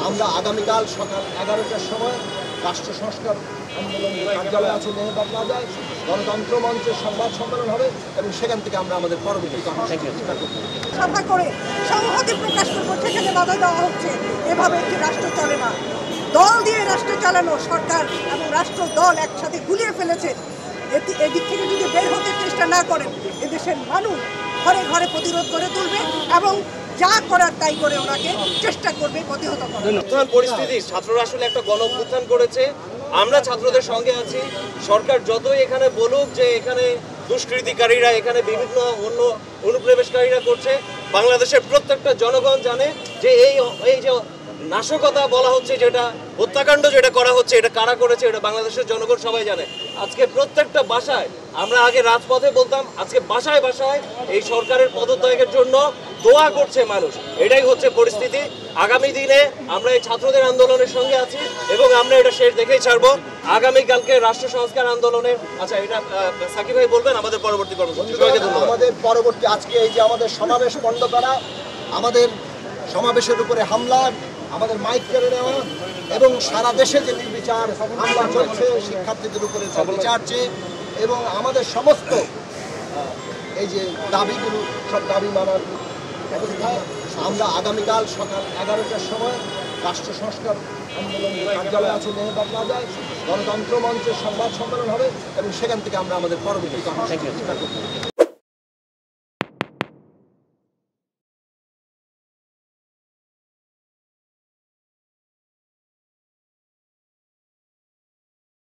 আমরা আগামীকাল সকাল 11টার সময় রাষ্ট্র সংস্কার আন্দোলন কার্যালয় আছে মেহেরবাগ প্লাজায় গণতন্ত্র মঞ্চের সংবাদ সম্মেলন হবে এবং সেখান থেকে আমরা আমাদের পরবর্তী সভা করে সংহতি প্রকাশ করবো। সেখানে বাধা দেওয়া হচ্ছে, এভাবে একটি রাষ্ট্র চলে না। দল দিয়ে রাষ্ট্র চালানো সরকার এবং রাষ্ট্র দল একসাথে গুলিয়ে ফেলেছে। এদিক থেকে যদি বের হতে চেষ্টা না করেন, এদেশের মানুষ ঘরে ঘরে প্রতিরোধ করে তুলবে এবং যা করার তাই করে ওনাকে চেষ্টা করবে প্রতিহত করার। পরিস্থিতি ছাত্ররা আসলে একটা গণ অভ্যুত্থান করেছে, আমরা ছাত্রদের সঙ্গে আছি। সরকার যতই এখানে বলুক যে এখানে দুষ্কৃতিকারীরা এখানে বিভিন্ন অন্য অনুপ্রবেশকারীরা করছে, বাংলাদেশের প্রত্যেকটা জনগণ জানে যে এই যে নাশকতা বলা হচ্ছে, যেটা হত্যাকাণ্ড যেটা করা হচ্ছে, এটা কারা করেছে এটা বাংলাদেশের জনগণ সবাই জানে। আজকে প্রত্যেকটা বাসায়, আমরা আগে রাজপথে বলতাম, আজকে বাসায় বাসায় এই সরকারের পদত্যাগের জন্য দোয়া করছে মানুষ। এটাই হচ্ছে পরিস্থিতি। আগামী দিনে আমরা এই ছাত্রদের আন্দোলনের সঙ্গে আছি এবং আমরা এটা শেষ দেখেই ছাড়বো। আগামীকালকে রাষ্ট্র সংস্কার আন্দোলনের এটা সাকিব ভাই বলবেন আমাদের পরবর্তী কর্মসূচি। আমাদের পরবর্তী আজকে এই যে আমাদের সমাবেশ বন্ধ করা, আমাদের সমাবেশের উপরে হামলা, আমাদের মাইক কেড়ে নেওয়া এবং সারা দেশে যে নির্বিচার হামলা চলছে শিক্ষার্থীদের উপরে বিচার চেয়ে এবং আমাদের সমস্ত এই যে দাবিগুলো সব দাবি মানার অবস্থায় আমরা আগামীকাল সকাল 11টার সময় রাষ্ট্র সংস্কার আন্দোলন কার্যালয় আছে মেহেরবাগ প্লাজায় গণতন্ত্র মঞ্চের সংবাদ সম্মেলন হবে এবং সেখান থেকে আমরা আমাদের পরবর্তী